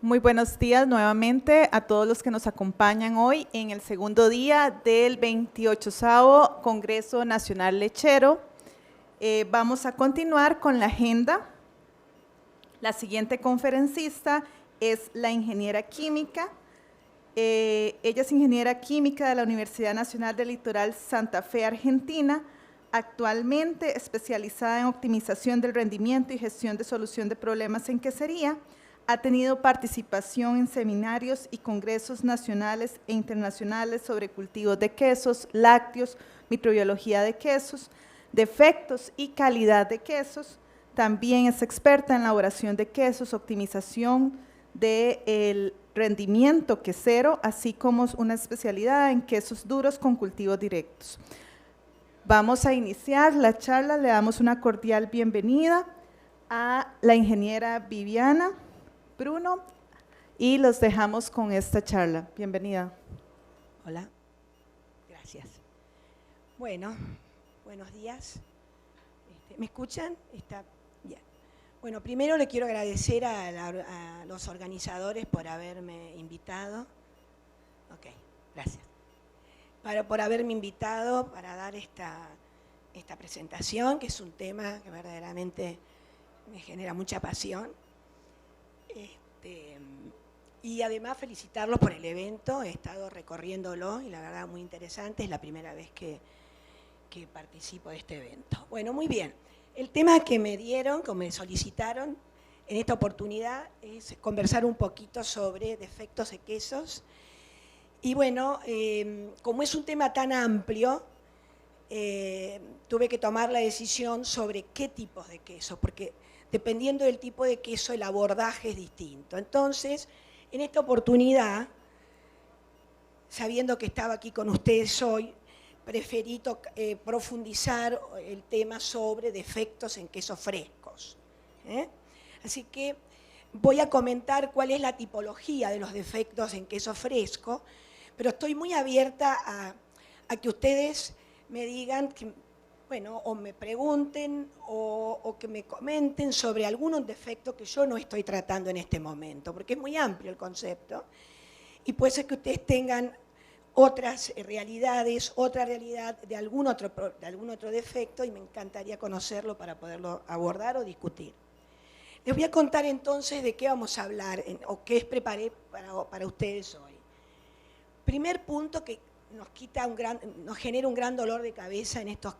Muy buenos días nuevamente a todos los que nos acompañan hoy en el segundo día del 28º Congreso Nacional Lechero. Vamos a continuar con la agenda. La siguiente conferencista es la ingeniera química. Ella es ingeniera química de la Universidad Nacional del Litoral Santa Fe, Argentina, actualmente especializada en optimización del rendimiento y gestión de solución de problemas en quesería. Ha tenido participación en seminarios y congresos nacionales e internacionales sobre cultivos de quesos, lácteos, microbiología de quesos, defectos y calidad de quesos. También es experta en elaboración de quesos, optimización del rendimiento quesero, así como una especialidad en quesos duros con cultivos directos. Vamos a iniciar la charla, le damos una cordial bienvenida a la ingeniera Viviana Bruno y los dejamos con esta charla. Bienvenida. Hola, gracias. Bueno, buenos días. ¿Me escuchan? Está bien. Bueno, primero le quiero agradecer a los organizadores por haberme invitado. Ok, gracias. Por haberme invitado para dar esta presentación, que es un tema que verdaderamente me genera mucha pasión. Y además felicitarlos por el evento, he estado recorriéndolo y la verdad muy interesante, es la primera vez que participo de este evento. Bueno, muy bien, el tema que me dieron, que me solicitaron en esta oportunidad es conversar un poquito sobre defectos de quesos. Y bueno, como es un tema tan amplio, tuve que tomar la decisión sobre qué tipos de queso, porque dependiendo del tipo de queso el abordaje es distinto. Entonces, en esta oportunidad, sabiendo que estaba aquí con ustedes hoy, preferí profundizar el tema sobre defectos en quesos frescos. Así que voy a comentar cuál es la tipología de los defectos en queso fresco, pero estoy muy abierta a que ustedes me digan, bueno, o me pregunten o que me comenten sobre algún defecto que yo no estoy tratando en este momento, porque es muy amplio el concepto y puede ser que ustedes tengan otras realidades, otra realidad de algún otro defecto y me encantaría conocerlo para poderlo abordar o discutir. Les voy a contar entonces de qué vamos a hablar o qué preparé para ustedes hoy. Primer punto que nos genera un gran dolor de cabeza en estos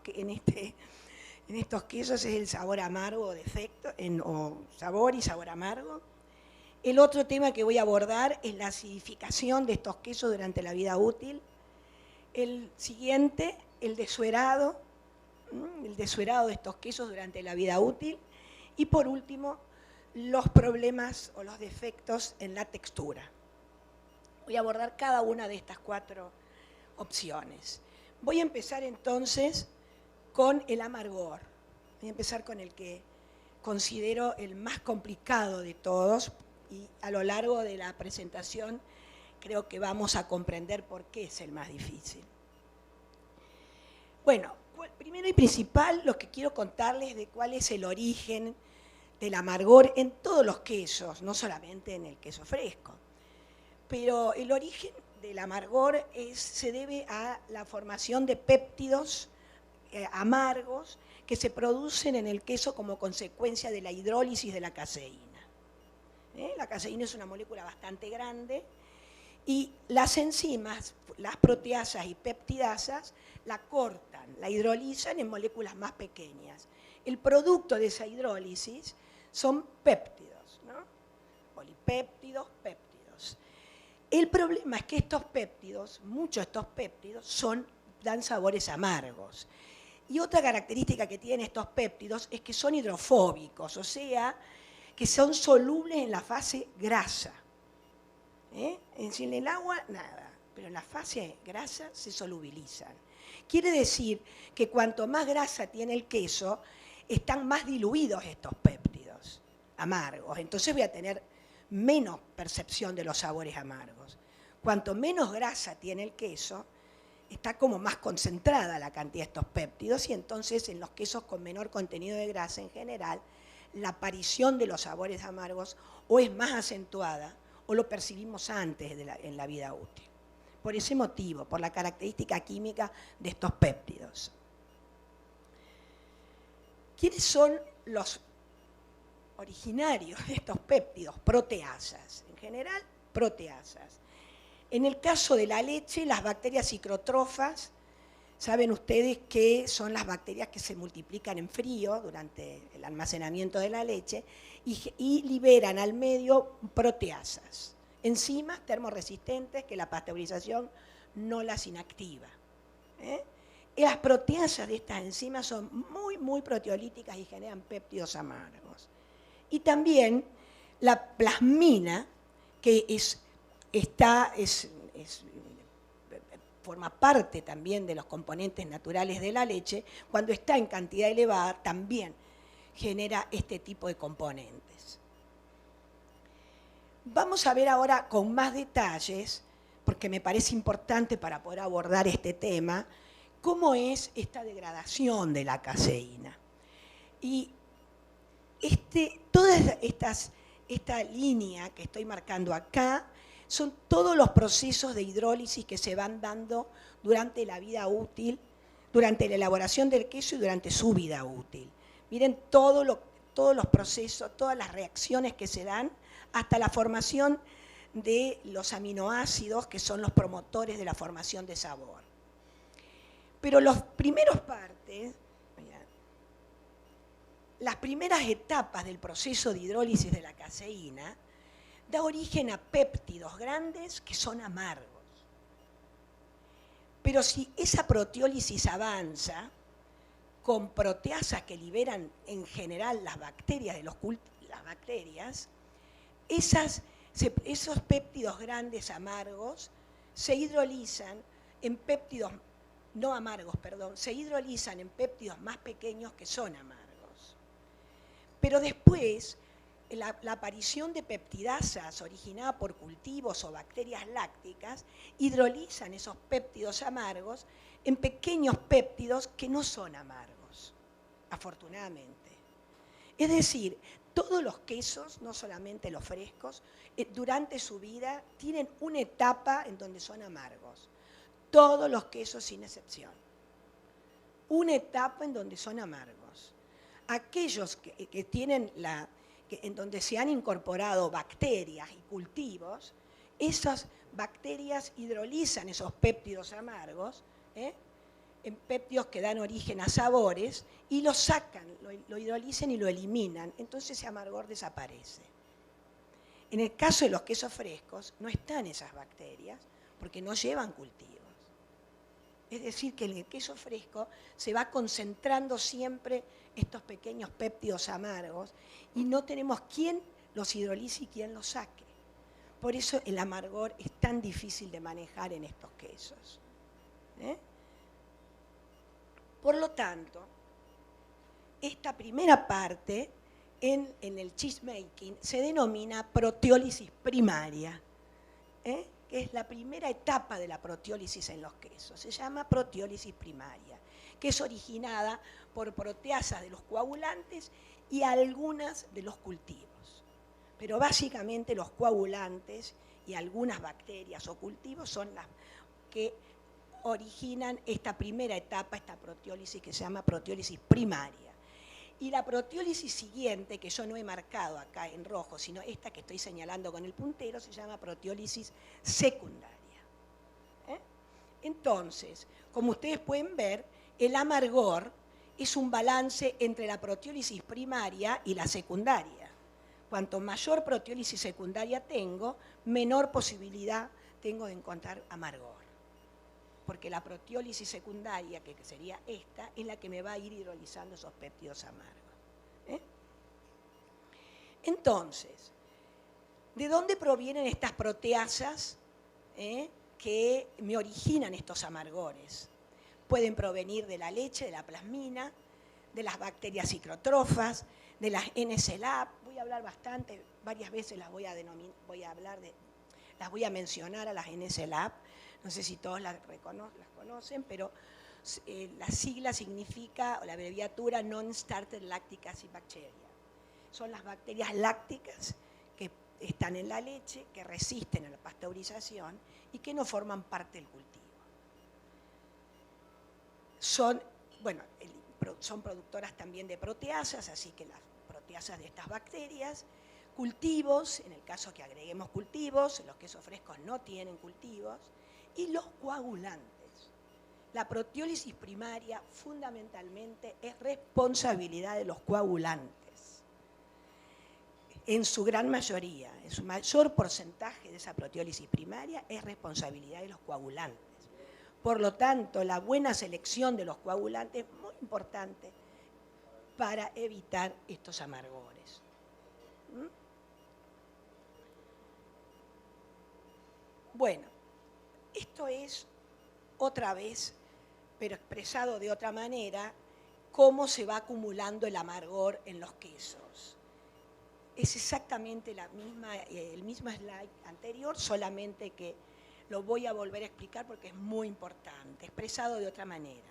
quesos es el sabor amargo o defecto, o sabor y sabor amargo. El otro tema que voy a abordar es la acidificación de estos quesos durante la vida útil. El siguiente, el desuerado de estos quesos durante la vida útil. Y por último, los problemas o los defectos en la textura. Voy a abordar cada una de estas 4 opciones. Voy a empezar entonces con el amargor. Voy a empezar con el que considero el más complicado de todos y a lo largo de la presentación creo que vamos a comprender por qué es el más difícil. Bueno, primero y principal, lo que quiero contarles de cuál es el origen del amargor en todos los quesos, no solamente en el queso fresco. Pero el origen del amargor se debe a la formación de péptidos amargos que se producen en el queso como consecuencia de la hidrólisis de la caseína. La caseína es una molécula bastante grande y las enzimas, las proteasas y peptidasas, la cortan, la hidrolizan en moléculas más pequeñas. El producto de esa hidrólisis son péptidos, ¿no? Polipéptidos, péptidos. El problema es que estos péptidos, muchos de estos péptidos, dan sabores amargos. Y otra característica que tienen estos péptidos es que son hidrofóbicos, o sea, que son solubles en la fase grasa. En el agua, nada, pero en la fase grasa se solubilizan. Quiere decir que cuanto más grasa tiene el queso, están más diluidos estos péptidos amargos. Entonces voy a tener menos percepción de los sabores amargos. Cuanto menos grasa tiene el queso, está como más concentrada la cantidad de estos péptidos y entonces en los quesos con menor contenido de grasa en general, la aparición de los sabores amargos o es más acentuada o lo percibimos antes en la vida útil. Por ese motivo, por la característica química de estos péptidos. ¿Quiénes son los originarios de estos péptidos? Proteasas, en general proteasas. En el caso de la leche, las bacterias ciclotrofas, saben ustedes que son las bacterias que se multiplican en frío durante el almacenamiento de la leche y liberan al medio proteasas, enzimas termorresistentes que la pasteurización no las inactiva. Y las proteasas de estas enzimas son muy proteolíticas y generan péptidos amargos. Y también la plasmina, que forma parte también de los componentes naturales de la leche, cuando está en cantidad elevada también genera este tipo de componentes. Vamos a ver ahora con más detalles, porque me parece importante para poder abordar este tema, cómo es esta degradación de la caseína. Y toda esta línea que estoy marcando acá son todos los procesos de hidrólisis que se van dando durante la vida útil, durante la elaboración del queso y durante su vida útil. Miren todos los procesos, todas las reacciones que se dan hasta la formación de los aminoácidos que son los promotores de la formación de sabor. Pero los primeros partes, las primeras etapas del proceso de hidrólisis de la caseína da origen a péptidos grandes que son amargos. Pero si esa proteólisis avanza con proteasas que liberan en general las bacterias, esos péptidos grandes amargos se hidrolizan en péptidos, no amargos, perdón, se hidrolizan en péptidos más pequeños que son amargos. Pero después, la aparición de peptidasas originada por cultivos o bacterias lácticas hidrolizan esos péptidos amargos en pequeños péptidos que no son amargos, afortunadamente. Es decir, todos los quesos, no solamente los frescos, durante su vida tienen una etapa en donde son amargos. Todos los quesos sin excepción. Una etapa en donde son amargos. Aquellos que tienen en donde se han incorporado bacterias y cultivos, esas bacterias hidrolizan esos péptidos amargos, en péptidos que dan origen a sabores, y lo sacan, lo hidrolizan y lo eliminan. Entonces ese amargor desaparece. En el caso de los quesos frescos, no están esas bacterias, porque no llevan cultivos. Es decir, que en el queso fresco se va concentrando siempre estos pequeños péptidos amargos y no tenemos quién los hidrolice y quién los saque. Por eso el amargor es tan difícil de manejar en estos quesos. Por lo tanto, esta primera parte en el cheesemaking se denomina proteólisis primaria, que es la primera etapa de la proteólisis en los quesos. Se llama proteólisis primaria, que es originada por proteasas de los coagulantes y algunas de los cultivos. Pero básicamente los coagulantes y algunas bacterias o cultivos son las que originan esta primera etapa, esta proteólisis que se llama proteólisis primaria. Y la proteólisis siguiente, que yo no he marcado acá en rojo, sino esta que estoy señalando con el puntero, se llama proteólisis secundaria. Entonces, como ustedes pueden ver, el amargor es un balance entre la proteólisis primaria y la secundaria. Cuanto mayor proteólisis secundaria tengo, menor posibilidad tengo de encontrar amargor. Porque la proteólisis secundaria, que sería esta, es la que me va a ir hidrolizando esos péptidos amargos. Entonces, ¿de dónde provienen estas proteasas que me originan estos amargores? Pueden provenir de la leche, de la plasmina, de las bacterias ciclotrofas, de las NSLAP. Voy a hablar bastante, varias veces las voy a mencionar a las NSLAP. No sé si todos las conocen, pero la sigla significa, o la abreviatura, Non-Starter Lactic Acid Bacteria. Son las bacterias lácticas que están en la leche, que resisten a la pasteurización y que no forman parte del cultivo. Son productoras también de proteasas, así que las proteasas de estas bacterias, cultivos, en el caso que agreguemos cultivos, los quesos frescos no tienen cultivos, y los coagulantes. La proteólisis primaria fundamentalmente es responsabilidad de los coagulantes. En su gran mayoría, en su mayor porcentaje de esa proteólisis primaria es responsabilidad de los coagulantes. Por lo tanto, la buena selección de los coagulantes es muy importante para evitar estos amargores. Bueno, esto es otra vez, pero expresado de otra manera, cómo se va acumulando el amargor en los quesos. Es exactamente el mismo slide anterior, solamente que lo voy a volver a explicar porque es muy importante, expresado de otra manera.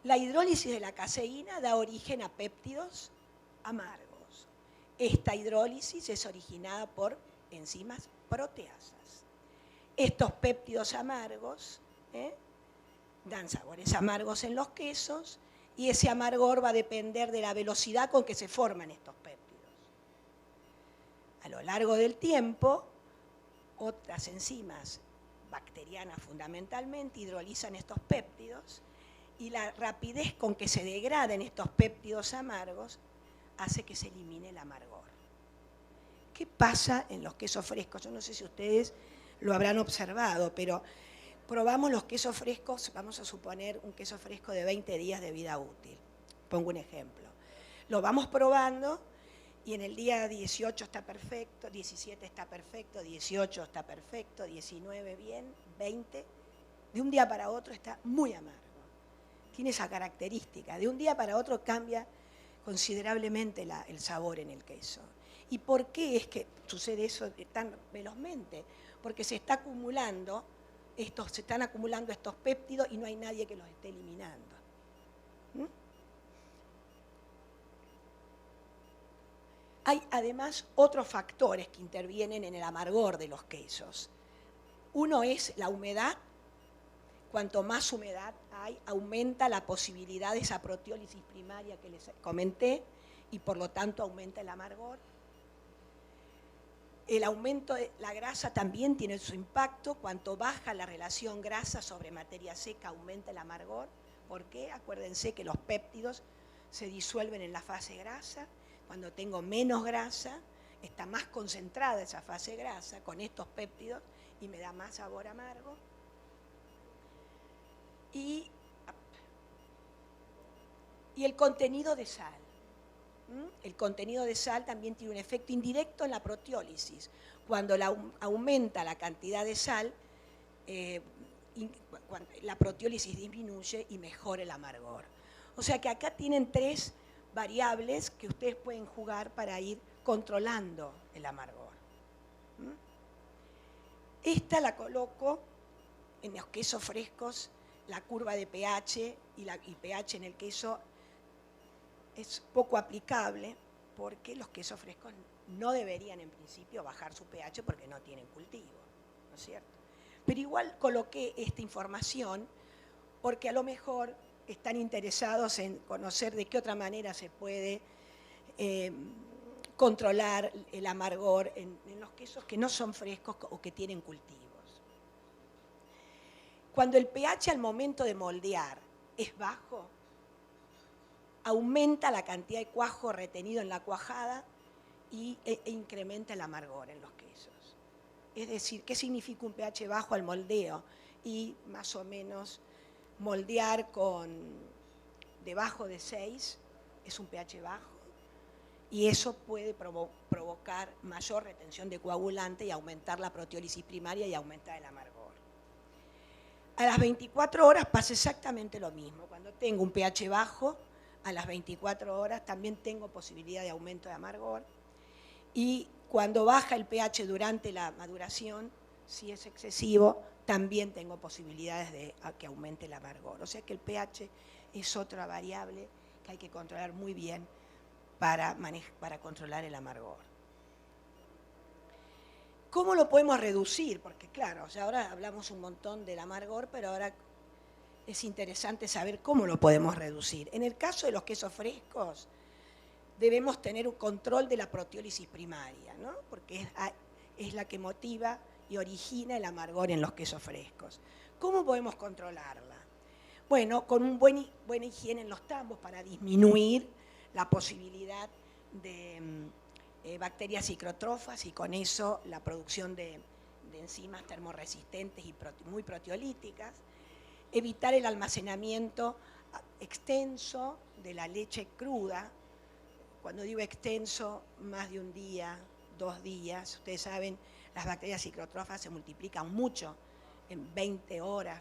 La hidrólisis de la caseína da origen a péptidos amargos. Esta hidrólisis es originada por enzimas proteasas. Estos péptidos amargos dan sabores amargos en los quesos y ese amargor va a depender de la velocidad con que se forman estos péptidos. A lo largo del tiempo, otras enzimas bacterianas fundamentalmente hidrolizan estos péptidos y la rapidez con que se degraden estos péptidos amargos hace que se elimine el amargor. ¿Qué pasa en los quesos frescos? Yo no sé si ustedes lo habrán observado, pero probamos los quesos frescos, vamos a suponer un queso fresco de 20 días de vida útil. Pongo un ejemplo. Lo vamos probando y en el día 18 está perfecto, 17 está perfecto, 18 está perfecto, 19 bien, 20. De un día para otro está muy amargo. Tiene esa característica. De un día para otro cambia considerablemente el sabor en el queso. ¿Y por qué es que sucede eso tan velozmente? Porque se están acumulando estos péptidos y no hay nadie que los esté eliminando. Hay además otros factores que intervienen en el amargor de los quesos. Uno es la humedad. Cuanto más humedad hay, aumenta la posibilidad de esa proteólisis primaria que les comenté y por lo tanto aumenta el amargor. El aumento de la grasa también tiene su impacto. Cuanto baja la relación grasa sobre materia seca, aumenta el amargor. ¿Por qué? Acuérdense que los péptidos se disuelven en la fase grasa. Cuando tengo menos grasa, está más concentrada esa fase grasa con estos péptidos y me da más sabor amargo. Y el contenido de sal. El contenido de sal también tiene un efecto indirecto en la proteólisis. Cuando aumenta la cantidad de sal, la proteólisis disminuye y mejora el amargor. O sea que acá tienen 3 variables que ustedes pueden jugar para ir controlando el amargor. Esta la coloco en los quesos frescos, la curva de pH y pH en el queso es poco aplicable porque los quesos frescos no deberían en principio bajar su pH porque no tienen cultivo, ¿no es cierto? Pero igual coloqué esta información porque a lo mejor están interesados en conocer de qué otra manera se puede controlar el amargor en los quesos que no son frescos o que tienen cultivos. Cuando el pH al momento de moldear es bajo, aumenta la cantidad de cuajo retenido en la cuajada e incrementa el amargor en los quesos. Es decir, ¿qué significa un pH bajo al moldeo? Y más o menos moldear con debajo de 6 es un pH bajo y eso puede provocar mayor retención de coagulante y aumentar la proteólisis primaria y aumentar el amargor. A las 24 horas pasa exactamente lo mismo. Cuando tengo un pH bajo, a las 24 horas también tengo posibilidad de aumento de amargor. Y cuando baja el pH durante la maduración, si es excesivo, también tengo posibilidades de que aumente el amargor. O sea que el pH es otra variable que hay que controlar muy bien para controlar el amargor. ¿Cómo lo podemos reducir? Porque claro, ya ahora hablamos un montón del amargor, pero ahora es interesante saber cómo lo podemos reducir. En el caso de los quesos frescos, debemos tener un control de la proteólisis primaria, ¿no? Porque es la que motiva y origina el amargor en los quesos frescos. ¿Cómo podemos controlarla? Bueno, con una buena higiene en los tambos para disminuir la posibilidad de bacterias ciclotrofas y con eso la producción de enzimas termorresistentes y muy proteolíticas. Evitar el almacenamiento extenso de la leche cruda. Cuando digo extenso, más de un día, 2 días. Ustedes saben, las bacterias ciclotrofas se multiplican mucho en 20 horas,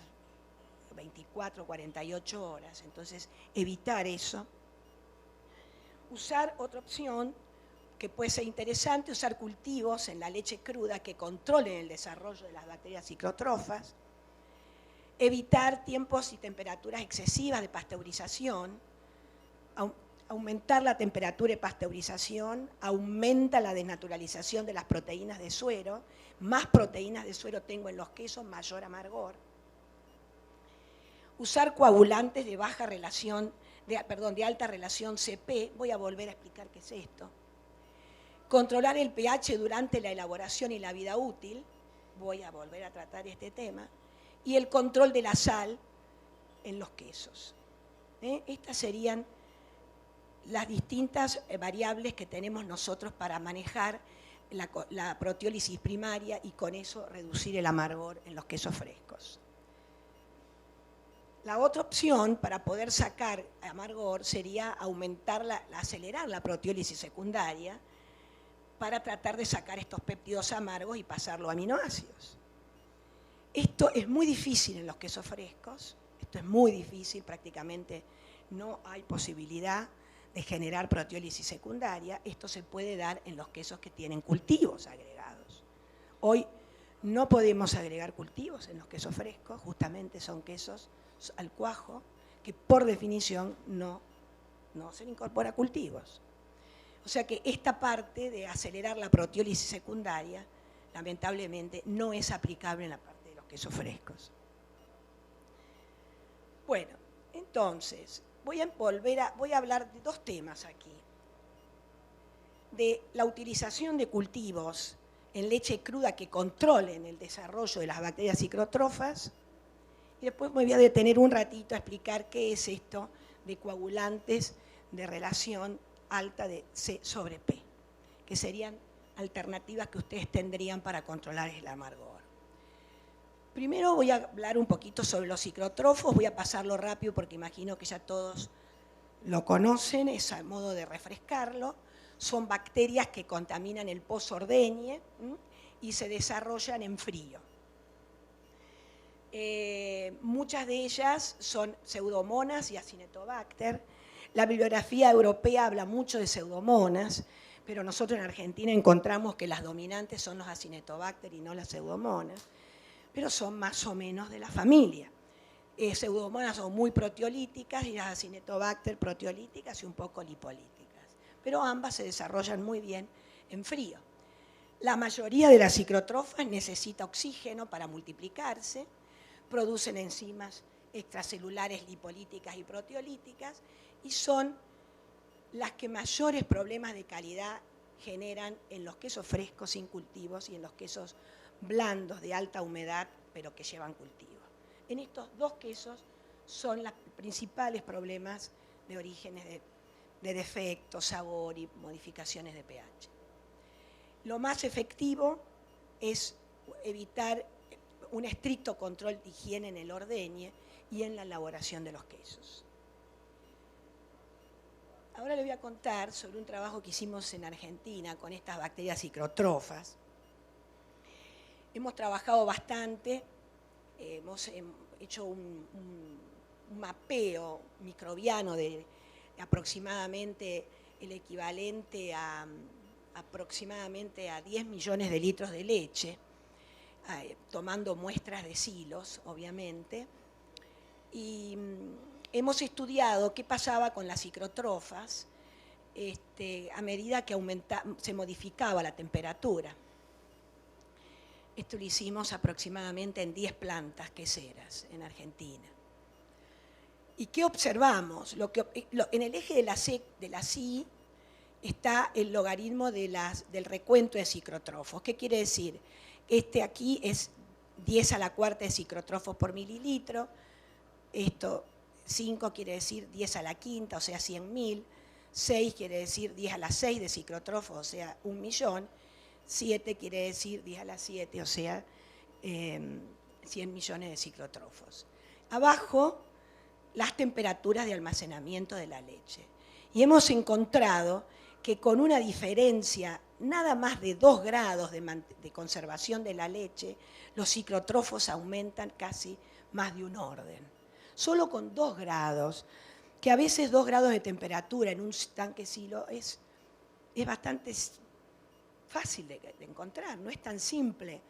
24, 48 horas. Entonces, evitar eso. Usar otra opción que puede ser interesante, usar cultivos en la leche cruda que controlen el desarrollo de las bacterias ciclotrofas. Evitar tiempos y temperaturas excesivas de pasteurización. Aumentar la temperatura de pasteurización aumenta la desnaturalización de las proteínas de suero. Más proteínas de suero tengo en los quesos, mayor amargor. Usar coagulantes de baja relación, de alta relación CP. Voy a volver a explicar qué es esto. Controlar el pH durante la elaboración y la vida útil. Voy a volver a tratar este tema. Y el control de la sal en los quesos. Estas serían las distintas variables que tenemos nosotros para manejar la proteólisis primaria y con eso reducir el amargor en los quesos frescos. La otra opción para poder sacar amargor sería acelerar la proteólisis secundaria para tratar de sacar estos péptidos amargos y pasarlo a aminoácidos. Esto es muy difícil en los quesos frescos, esto es muy difícil, prácticamente no hay posibilidad de generar proteólisis secundaria. Esto se puede dar en los quesos que tienen cultivos agregados. Hoy no podemos agregar cultivos en los quesos frescos, justamente son quesos al cuajo que por definición no se le incorpora cultivos. O sea que esta parte de acelerar la proteólisis secundaria, lamentablemente, no es aplicable en la parte de los quesos frescos. Bueno, entonces, voy a hablar de 2 temas aquí. De la utilización de cultivos en leche cruda que controlen el desarrollo de las bacterias ciclotrofas y después me voy a detener un ratito a explicar qué es esto de coagulantes de relación alta de C sobre P, que serían alternativas que ustedes tendrían para controlar el amargor. Primero voy a hablar un poquito sobre los ciclotrofos, voy a pasarlo rápido porque imagino que ya todos lo conocen, es a modo de refrescarlo. Son bacterias que contaminan el pozo ordeñe y se desarrollan en frío. Muchas de ellas son pseudomonas y acinetobacter. La bibliografía europea habla mucho de pseudomonas, pero nosotros en Argentina encontramos que las dominantes son los acinetobacter y no las pseudomonas, pero son más o menos de la familia. Pseudomonas son muy proteolíticas y las acinetobacter proteolíticas y un poco lipolíticas, pero ambas se desarrollan muy bien en frío. La mayoría de las ciclotrofas necesita oxígeno para multiplicarse, producen enzimas extracelulares lipolíticas y proteolíticas y son las que mayores problemas de calidad generan en los quesos frescos sin cultivos y en los quesos blandos de alta humedad pero que llevan cultivo. En estos 2 quesos son los principales problemas de orígenes de defectos, sabor y modificaciones de pH. Lo más efectivo es evitar un estricto control de higiene en el ordeñe y en la elaboración de los quesos. Ahora les voy a contar sobre un trabajo que hicimos en Argentina con estas bacterias ciclotrofas. Hemos trabajado bastante, hemos hecho un mapeo microbiano de aproximadamente el equivalente a aproximadamente a 10 millones de litros de leche, tomando muestras de silos, obviamente, y hemos estudiado qué pasaba con las ciclotrofas a medida que se modificaba la temperatura. Esto lo hicimos aproximadamente en 10 plantas queseras en Argentina. ¿Y qué observamos? En el eje de la CI está el logaritmo del recuento de ciclotrofos. ¿Qué quiere decir? Este aquí es 10 a la cuarta de ciclotrofos por mililitro. Esto 5 quiere decir 10 a la quinta, o sea, 100.000. 6 quiere decir 10 a la 6 de ciclotrofos, o sea, 1.000.000. 7 quiere decir 10 a la 7, o sea, 100 millones de ciclotrofos. Abajo, las temperaturas de almacenamiento de la leche. Y hemos encontrado que con una diferencia nada más de 2 grados de conservación de la leche, los ciclotrofos aumentan casi más de un orden. Solo con 2 grados, que a veces 2 grados de temperatura en un tanque silo es bastante fácil de encontrar, no es tan simple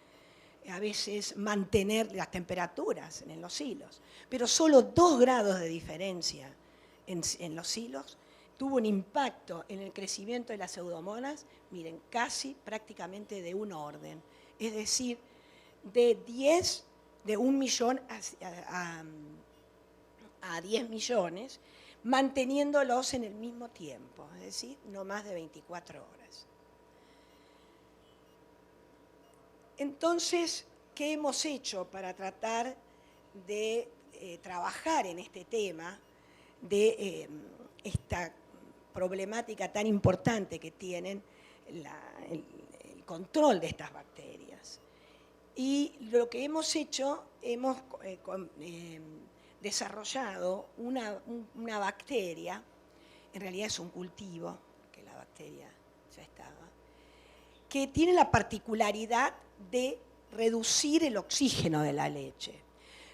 a veces mantener las temperaturas en los silos. Pero solo 2 grados de diferencia en los silos tuvo un impacto en el crecimiento de las pseudomonas, miren, casi prácticamente de un orden. Es decir, de 1 millón a 10 millones, manteniéndolos en el mismo tiempo, es decir, no más de 24 horas. Entonces, ¿qué hemos hecho para tratar de trabajar en este tema de esta problemática tan importante que tienen el control de estas bacterias? Y lo que hemos hecho, hemos desarrollado una bacteria, en realidad es un cultivo, que la bacteria ya estaba, que tiene la particularidad de reducir el oxígeno de la leche.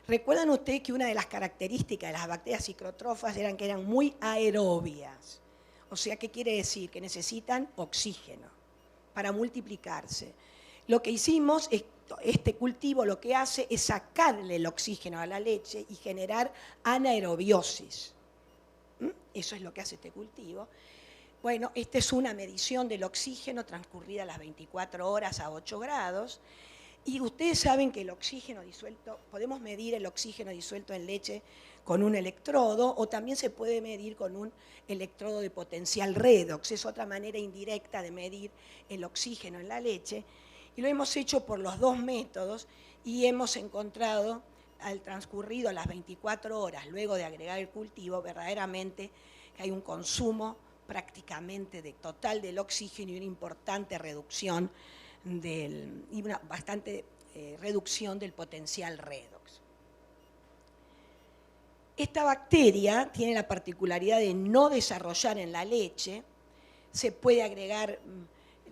Recuerdan ustedes que una de las características de las bacterias ciclotrofas eran que eran muy aerobias. O sea, ¿qué quiere decir? Que necesitan oxígeno para multiplicarse. Lo que hicimos, este cultivo lo que hace es sacarle el oxígeno a la leche y generar anaerobiosis. Eso es lo que hace este cultivo. Bueno, esta es una medición del oxígeno transcurrida las 24 horas a 8 grados. Y ustedes saben que el oxígeno disuelto, podemos medir el oxígeno disuelto en leche con un electrodo o también se puede medir con un electrodo de potencial redox. Es otra manera indirecta de medir el oxígeno en la leche. Y lo hemos hecho por los 2 métodos y hemos encontrado, al transcurrido las 24 horas luego de agregar el cultivo, verdaderamente que hay un consumo prácticamente total del oxígeno y una importante reducción y una bastante reducción del potencial redox. Esta bacteria tiene la particularidad de no desarrollar en la leche, se puede agregar,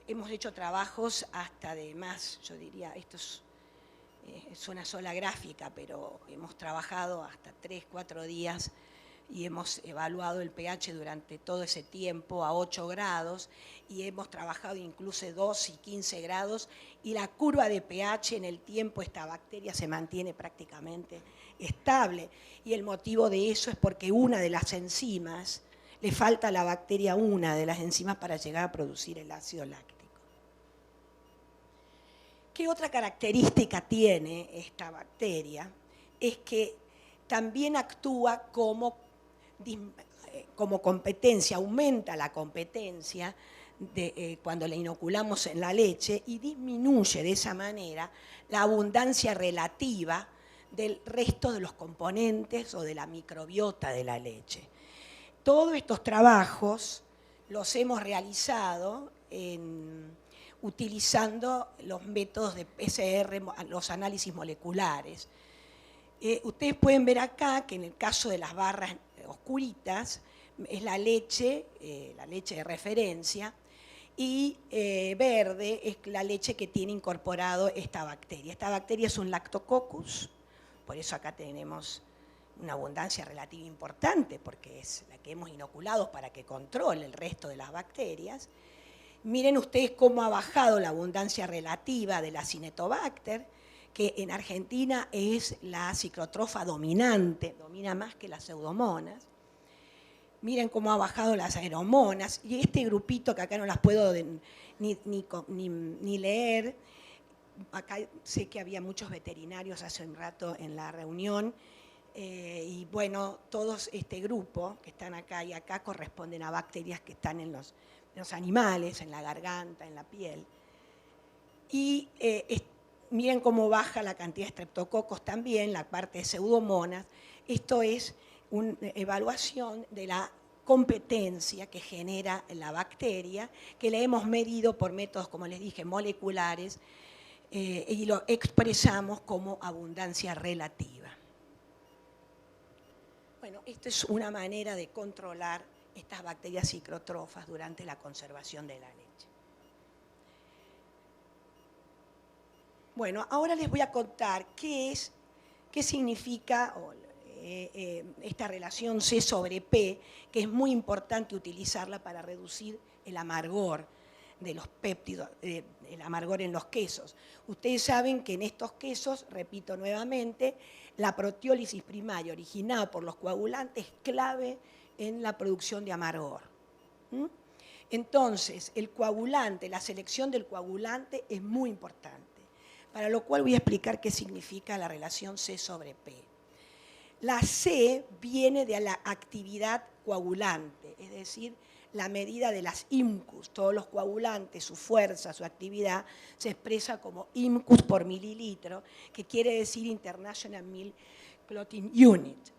hemos hecho trabajos hasta de más, yo diría, esto es una sola gráfica, pero hemos trabajado hasta 3, 4 días y hemos evaluado el pH durante todo ese tiempo a 8 grados y hemos trabajado incluso 2 y 15 grados y la curva de pH en el tiempo, esta bacteria se mantiene prácticamente estable y el motivo de eso es porque una de las enzimas, le falta a la bacteria una de las enzimas para llegar a producir el ácido láctico. ¿Qué otra característica tiene esta bacteria? Es que también actúa como competencia, aumenta la competencia cuando la inoculamos en la leche y disminuye de esa manera la abundancia relativa del resto de los componentes o de la microbiota de la leche. Todos estos trabajos los hemos realizado utilizando los métodos de PCR, los análisis moleculares. Ustedes pueden ver acá que en el caso de las barras oscuritas es la leche de referencia, y verde es la leche que tiene incorporado esta bacteria. Esta bacteria es un Lactococcus, por eso acá tenemos una abundancia relativa importante, porque es la que hemos inoculado para que controle el resto de las bacterias. Miren ustedes cómo ha bajado la abundancia relativa de la Cinetobacter, que en Argentina es la ciclotrofa dominante, domina más que las pseudomonas. Miren cómo ha bajado las aeromonas, y este grupito que acá no las puedo ni leer, acá sé que había muchos veterinarios hace un rato en la reunión, y bueno, todos este grupo que están acá y acá corresponden a bacterias que están en los animales, en la garganta, en la piel. Y miren cómo baja la cantidad de estreptococos también, la parte de pseudomonas. Esto es una evaluación de la competencia que genera la bacteria, que la hemos medido por métodos, como les dije, moleculares, y lo expresamos como abundancia relativa. Bueno, esta es una manera de controlar estas bacterias ciclotrofas durante la conservación de la leche. Bueno, ahora les voy a contar qué significa esta relación C sobre P, que es muy importante utilizarla para reducir el amargor de los péptidos, el amargor en los quesos. Ustedes saben que en estos quesos, repito nuevamente, la proteólisis primaria originada por los coagulantes es clave en la producción de amargor. Entonces, el coagulante, la selección del coagulante es muy importante, para lo cual voy a explicar qué significa la relación C sobre P. La C viene de la actividad coagulante, es decir, la medida de las IMCUS, todos los coagulantes, su fuerza, su actividad, se expresa como IMCUS por mililitro, que quiere decir International Milk Clotting Unit.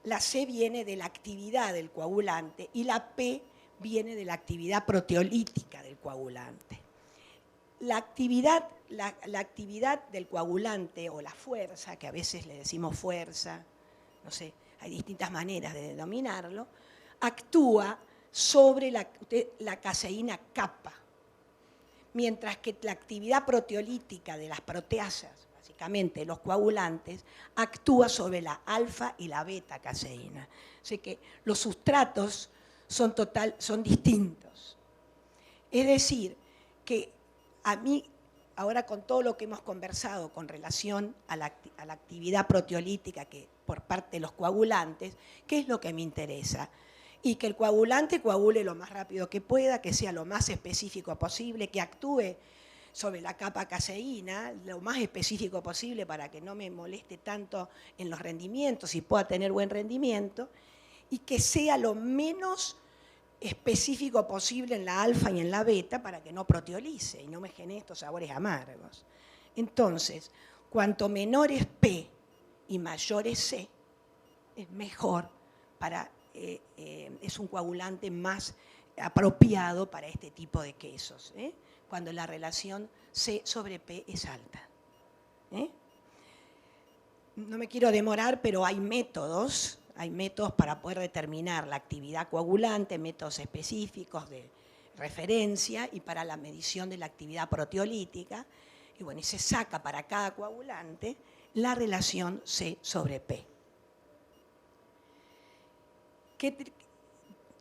La C viene de la actividad del coagulante y la P viene de la actividad proteolítica del coagulante. La actividad del coagulante o la fuerza, que a veces le decimos fuerza, no sé, hay distintas maneras de denominarlo, actúa sobre la caseína kappa, mientras que la actividad proteolítica de las proteasas, básicamente los coagulantes, actúa sobre la alfa y la beta caseína. Así que los sustratos son distintos. Es decir, que a mí, ahora con todo lo que hemos conversado con relación a la actividad proteolítica por parte de los coagulantes, ¿qué es lo que me interesa? Y que el coagulante coagule lo más rápido que pueda, que sea lo más específico posible, que actúe sobre la capa caseína lo más específico posible para que no me moleste tanto en los rendimientos y pueda tener buen rendimiento, y que sea lo menos específico posible en la alfa y en la beta para que no proteolice y no me genere estos sabores amargos. Entonces, cuanto menor es P y mayor es C, es mejor es un coagulante más apropiado para este tipo de quesos, cuando la relación C sobre P es alta. No me quiero demorar, pero hay métodos para poder determinar la actividad coagulante, métodos específicos de referencia y para la medición de la actividad proteolítica. Y bueno, y se saca para cada coagulante la relación C sobre P.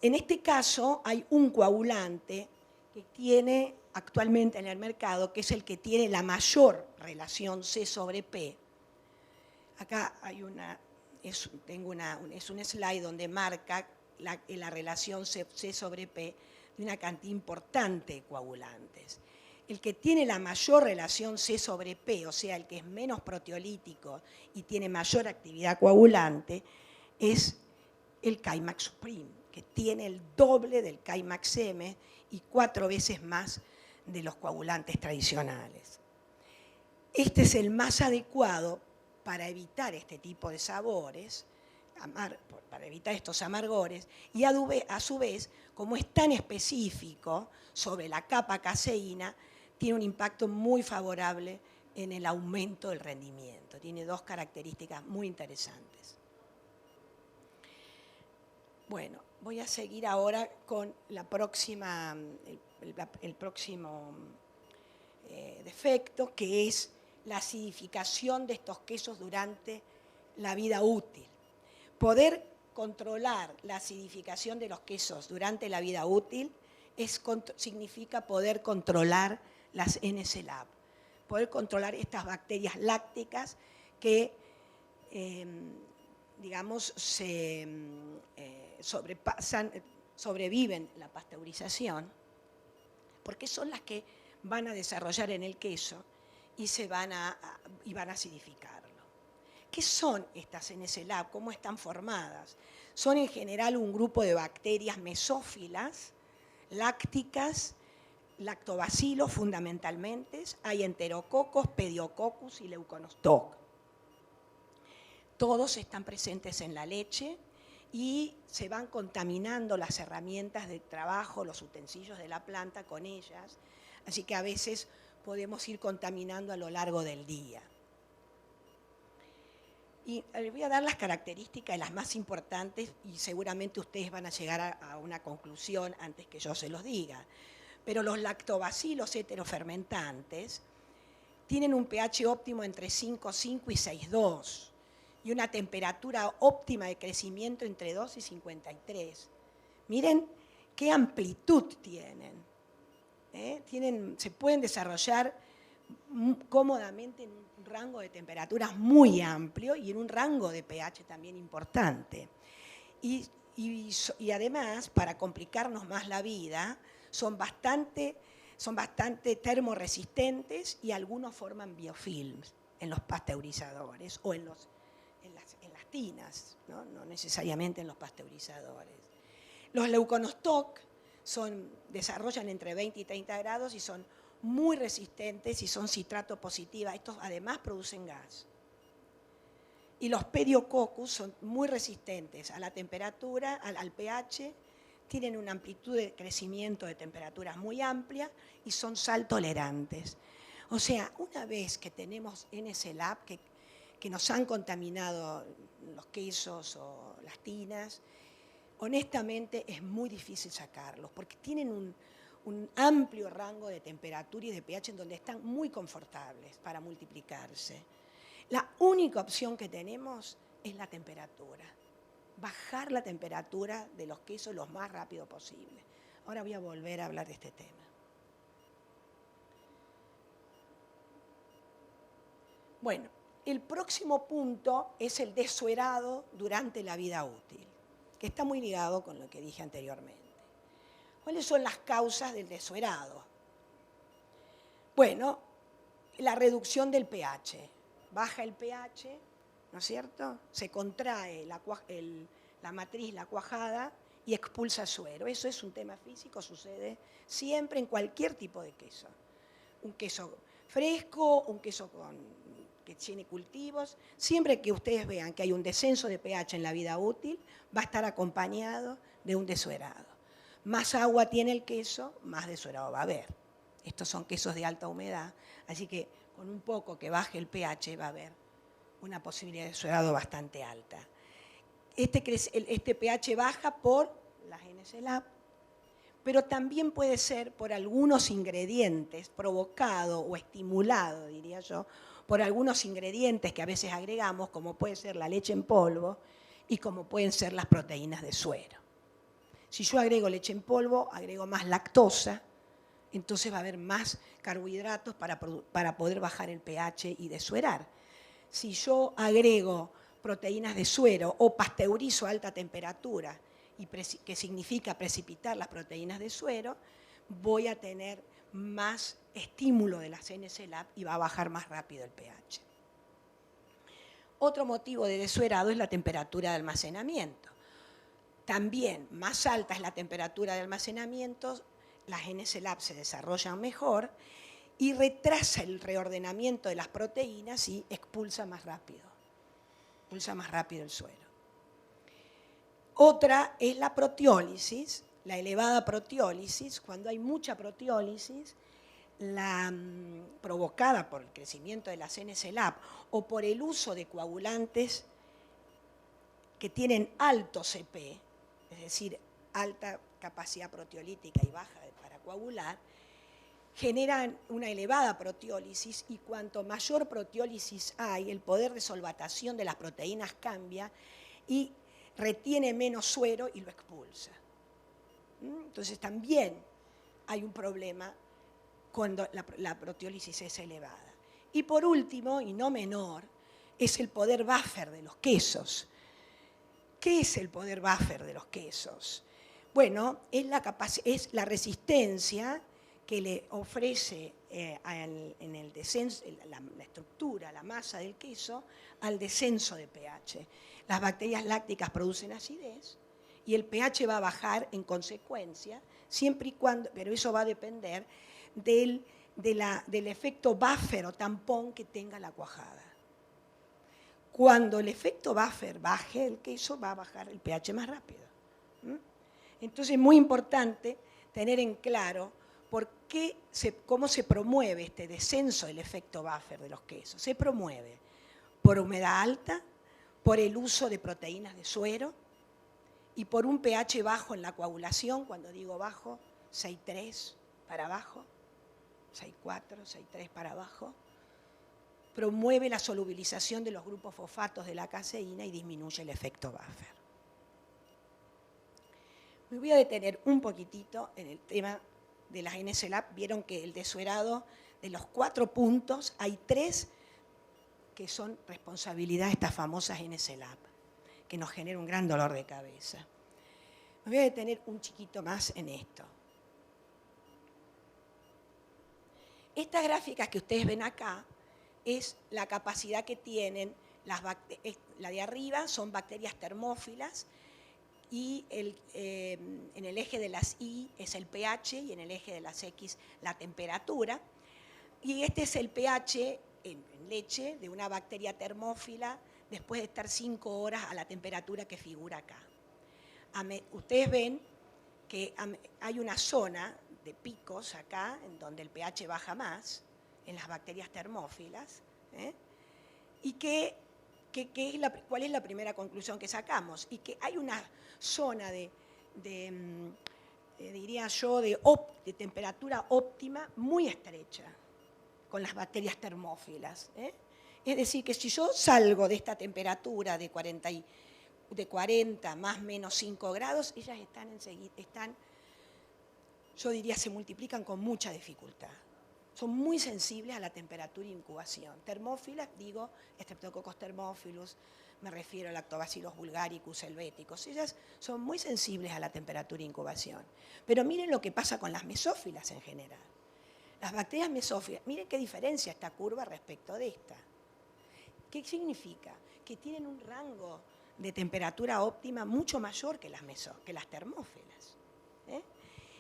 En este caso hay un coagulante que tiene actualmente en el mercado, que es el que tiene la mayor relación C sobre P. Acá hay es un slide donde marca la relación C sobre P de una cantidad importante de coagulantes. El que tiene la mayor relación C sobre P, o sea, el que es menos proteolítico y tiene mayor actividad coagulante, es el Kaimax Supreme, que tiene el doble del Kaimax M y 4 veces más de los coagulantes tradicionales. Este es el más adecuado para evitar este tipo de sabores, para evitar estos amargores, y a su vez, como es tan específico sobre la capa caseína, tiene un impacto muy favorable en el aumento del rendimiento. Tiene 2 características muy interesantes. Bueno, voy a seguir ahora con el próximo defecto, que es la acidificación de estos quesos durante la vida útil. Poder controlar la acidificación de los quesos durante la vida útil significa poder controlar las NSLAP, poder controlar estas bacterias lácticas que, digamos, sobreviven la pasteurización, porque son las que van a desarrollar en el queso y van a acidificarlo. ¿Qué son estas NSLAP? ¿Cómo están formadas? Son en general un grupo de bacterias mesófilas, lácticas, lactobacilos fundamentalmente, hay enterococos, pediococcus y leuconostoc. Todos están presentes en la leche y se van contaminando las herramientas de trabajo, los utensilios de la planta con ellas, así que a veces podemos ir contaminando a lo largo del día. Y les voy a dar las características, las más importantes, y seguramente ustedes van a llegar a una conclusión antes que yo se los diga. Pero los lactobacilos heterofermentantes tienen un pH óptimo entre 5,5 y 6,2 y una temperatura óptima de crecimiento entre 2 y 53. Miren qué amplitud tienen. Se pueden desarrollar cómodamente en un rango de temperaturas muy amplio y en un rango de pH también importante. Y además, para complicarnos más la vida, son bastante termoresistentes y algunos forman biofilms en los pasteurizadores o en las tinas, no necesariamente en los pasteurizadores. Los leuconostoc desarrollan entre 20 y 30 grados y son muy resistentes y son citrato positiva. Estos además producen gas. Y los pediococcus son muy resistentes a la temperatura, al pH, tienen una amplitud de crecimiento de temperaturas muy amplia y son sal tolerantes. O sea, una vez que tenemos NSLAP que nos han contaminado los quesos o las tinas, honestamente es muy difícil sacarlos porque tienen un amplio rango de temperatura y de pH en donde están muy confortables para multiplicarse. La única opción que tenemos es la temperatura. Bajar la temperatura de los quesos lo más rápido posible. Ahora voy a volver a hablar de este tema. Bueno, el próximo punto es el desuerado durante la vida útil, que está muy ligado con lo que dije anteriormente. ¿Cuáles son las causas del desuerado? Bueno, la reducción del pH. Baja el pH, ¿no es cierto? Se contrae la matriz, la cuajada, y expulsa suero. Eso es un tema físico, sucede siempre en cualquier tipo de queso. Un queso fresco, un queso que tiene cultivos. Siempre que ustedes vean que hay un descenso de pH en la vida útil, va a estar acompañado de un desuerado. Más agua tiene el queso, más desuerado va a haber. Estos son quesos de alta humedad, así que con un poco que baje el pH va a haber una posibilidad de desuerado bastante alta. Este pH baja por las NSLAP, pero también puede ser por algunos ingredientes, provocado o estimulado, diría yo, por algunos ingredientes que a veces agregamos, como puede ser la leche en polvo y como pueden ser las proteínas de suero. Si yo agrego leche en polvo, agrego más lactosa, entonces va a haber más carbohidratos para poder bajar el pH y desuerar. Si yo agrego proteínas de suero o pasteurizo a alta temperatura, que significa precipitar las proteínas de suero, voy a tener más estímulo de las NSLAP y va a bajar más rápido el pH. Otro motivo de desuerado es la temperatura de almacenamiento. También más alta es la temperatura de almacenamiento, las NSLAP se desarrollan mejor y retrasa el reordenamiento de las proteínas y expulsa más rápido el suero. Otra es la proteólisis, la elevada proteólisis. Cuando hay mucha proteólisis, provocada por el crecimiento de las NSLAP o por el uso de coagulantes que tienen alto CP, es decir, alta capacidad proteolítica y baja para coagular, generan una elevada proteólisis y cuanto mayor proteólisis hay, el poder de solvatación de las proteínas cambia y retiene menos suero y lo expulsa. Entonces también hay un problema cuando la proteólisis es elevada. Y por último, y no menor, es el poder buffer de los quesos. ¿Qué es el poder buffer de los quesos? Bueno, es la resistencia que le ofrece en el descenso, la estructura, la masa del queso, al descenso de pH. Las bacterias lácticas producen acidez y el pH va a bajar en consecuencia, siempre y cuando, pero eso va a depender del efecto buffer o tampón que tenga la cuajada. Cuando el efecto buffer baje, el queso va a bajar el pH más rápido. Entonces es muy importante tener en claro cómo se promueve este descenso del efecto buffer de los quesos. Se promueve por humedad alta, por el uso de proteínas de suero y por un pH bajo en la coagulación. Cuando digo bajo, 6,3 para abajo, 6,4, 6,3 para abajo. Promueve la solubilización de los grupos fosfatos de la caseína y disminuye el efecto buffer. Me voy a detener un poquitito en el tema de las NSLAP. Vieron que el desuerado, de los 4 puntos, hay 3 que son responsabilidad de estas famosas NSLAP, que nos genera un gran dolor de cabeza. Me voy a detener un chiquito más en esto. Estas gráficas que ustedes ven acá es la capacidad que tienen la de arriba son bacterias termófilas y en el eje de las Y es el pH y en el eje de las X la temperatura. Y este es el pH en leche de una bacteria termófila después de estar 5 horas a la temperatura que figura acá. Ustedes ven que hay una zona de picos acá en donde el pH baja más en las bacterias termófilas. Y ¿cuál es la primera conclusión que sacamos? Y que hay una zona diría yo, de temperatura óptima muy estrecha con las bacterias termófilas. Es decir, que si yo salgo de esta temperatura de 40 más menos 5 grados, ellas yo diría, se multiplican con mucha dificultad. Son muy sensibles a la temperatura de incubación. Termófilas, digo, Streptococcus thermophilus, me refiero a Lactobacillus bulgaricus, helvéticos. Ellas son muy sensibles a la temperatura de incubación. Pero miren lo que pasa con las mesófilas en general. Las bacterias mesófilas, miren qué diferencia esta curva respecto de esta. ¿Qué significa? Que tienen un rango de temperatura óptima mucho mayor que las termófilas.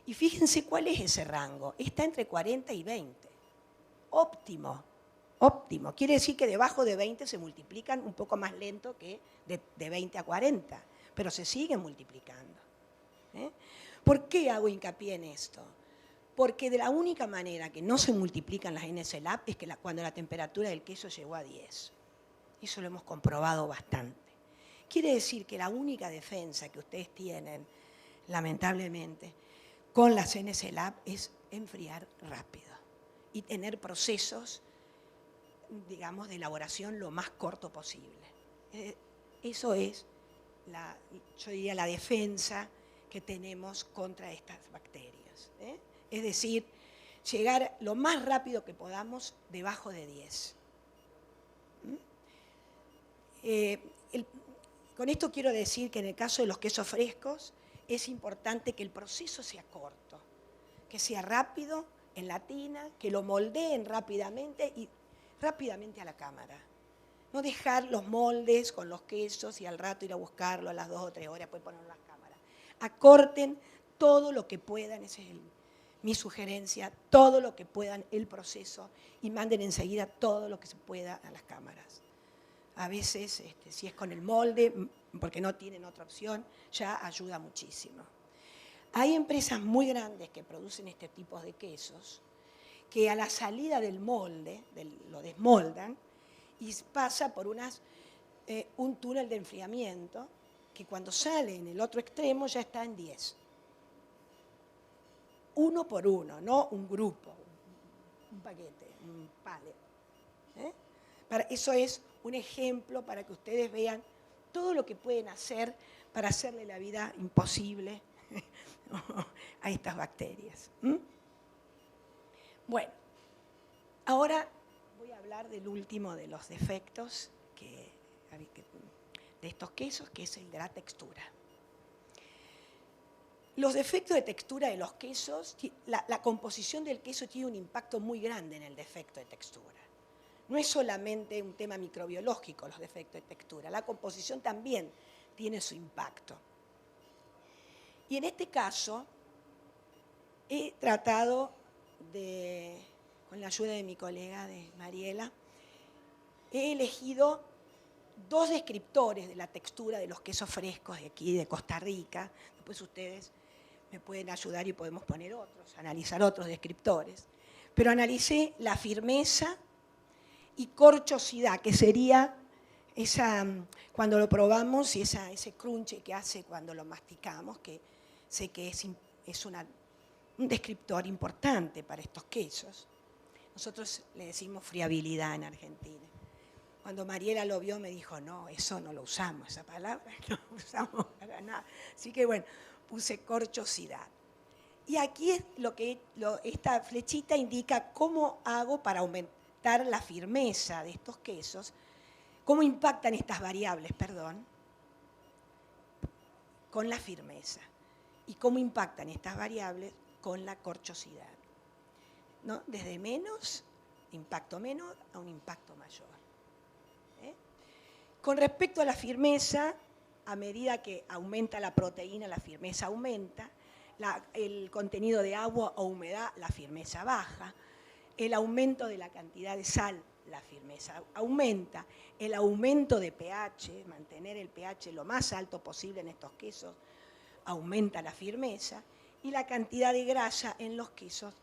Y fíjense cuál es ese rango. Está entre 40 y 20. Óptimo. Óptimo. Quiere decir que debajo de 20 se multiplican un poco más lento que de 20 a 40, pero se siguen multiplicando. ¿Por qué hago hincapié en esto? Porque de la única manera que no se multiplican las NSLAP es cuando la temperatura del queso llegó a 10. Eso lo hemos comprobado bastante. Quiere decir que la única defensa que ustedes tienen, lamentablemente, con las NSLAP es enfriar rápido y tener procesos, digamos, de elaboración lo más corto posible. Eso es, yo diría, la defensa que tenemos contra estas bacterias. Es decir, llegar lo más rápido que podamos debajo de 10. Con esto quiero decir que en el caso de los quesos frescos es importante que el proceso sea corto, que sea rápido en la tina, que lo moldeen rápidamente y rápidamente a la cámara. No dejar los moldes con los quesos y al rato ir a buscarlo a las 2 o 3 horas, después ponerlo en las cámaras. Acorten todo lo que puedan, esa es mi sugerencia, todo lo que puedan el proceso y manden enseguida todo lo que se pueda a las cámaras. A veces, si es con el molde, porque no tienen otra opción, ya ayuda muchísimo. Hay empresas muy grandes que producen este tipo de quesos que a la salida del molde, lo desmoldan y pasa por un túnel de enfriamiento que cuando sale en el otro extremo ya está en 10. Uno por uno, no un grupo, un paquete, un pallet. Eso es un ejemplo para que ustedes vean todo lo que pueden hacer para hacerle la vida imposible a estas bacterias. Bueno, ahora voy a hablar del último de los defectos de estos quesos, que es el de la textura. Los defectos de textura de los quesos, la composición del queso tiene un impacto muy grande en el defecto de textura. No es solamente un tema microbiológico los defectos de textura, la composición también tiene su impacto. Y en este caso, he tratado con la ayuda de mi colega, de Mariela, he elegido 2 descriptores de la textura de los quesos frescos de aquí, de Costa Rica. Después ustedes me pueden ayudar y podemos poner otros, analizar otros descriptores. Pero analicé la firmeza y corchosidad, que sería cuando lo probamos, y ese crunch que hace cuando lo masticamos, que sé que es un descriptor importante para estos quesos. Nosotros le decimos friabilidad en Argentina. Cuando Mariela lo vio me dijo, no, eso no lo usamos, esa palabra no la usamos para nada. Así que bueno, puse corchosidad. Y aquí es esta flechita indica cómo hago para aumentar la firmeza de estos quesos, cómo impactan estas variables, con la firmeza. Y cómo impactan estas variables con la corchosidad, ¿no? Desde impacto menor a un impacto mayor. Con respecto a la firmeza, a medida que aumenta la proteína, la firmeza aumenta, el contenido de agua o humedad, la firmeza baja, el aumento de la cantidad de sal, la firmeza aumenta, el aumento de pH, mantener el pH lo más alto posible en estos quesos, aumenta la firmeza, y la cantidad de grasa en los quesos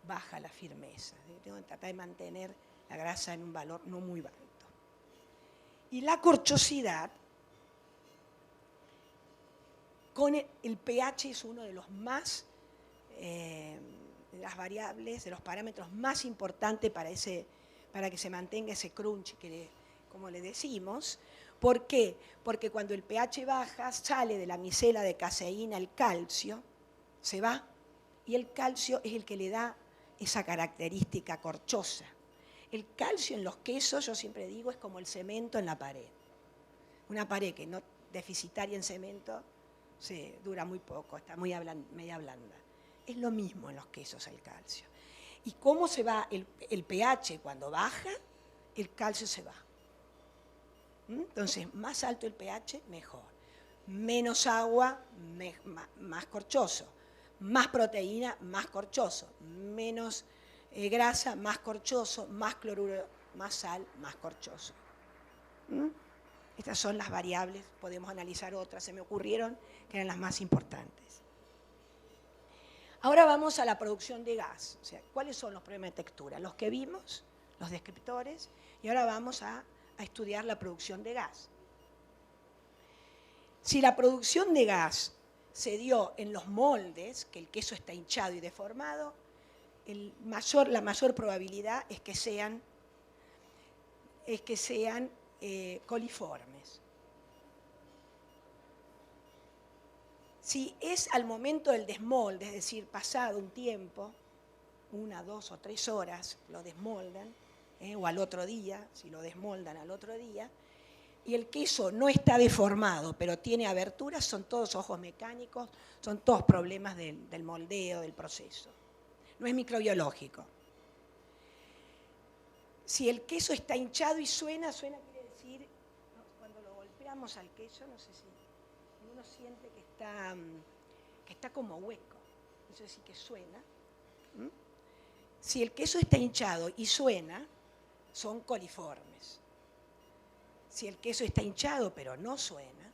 baja la firmeza. Tengo que tratar de mantener la grasa en un valor no muy alto. Y la corchosidad, con el pH es uno de los más, de las variables, de los parámetros más importantes para que se mantenga ese crunch, como le decimos. ¿Por qué? Porque cuando el pH baja, sale de la micela de caseína el calcio, se va, y el calcio es el que le da esa característica corchosa. El calcio en los quesos, yo siempre digo, es como el cemento en la pared. Una pared que no deficitaria en cemento dura muy poco, está media blanda. Es lo mismo en los quesos el calcio. ¿Y cómo se va el pH? Cuando baja, el calcio se va. Entonces, más alto el pH, mejor. Menos agua, más corchoso. Más proteína, más corchoso. Menos grasa, más corchoso. Más cloruro, más sal, más corchoso. Estas son las variables, podemos analizar otras, se me ocurrieron que eran las más importantes. Ahora vamos a la producción de gas. O sea, ¿cuáles son los problemas de textura? Los que vimos, los descriptores, y ahora vamos a estudiar la producción de gas. Si la producción de gas se dio en los moldes, que el queso está hinchado y deformado, la mayor probabilidad es que sean coliformes. Si es al momento del desmolde, es decir, pasado un tiempo, 1, 2 o 3 horas, lo desmoldan, o al otro día, si lo desmoldan al otro día, y el queso no está deformado, pero tiene aberturas, son todos ojos mecánicos, son todos problemas del moldeo, del proceso. No es microbiológico. Si el queso está hinchado y suena quiere decir, cuando lo golpeamos al queso, no sé si uno siente que está como hueco, eso es decir, que suena. Si el queso está hinchado y suena, son coliformes. Si el queso está hinchado pero no suena,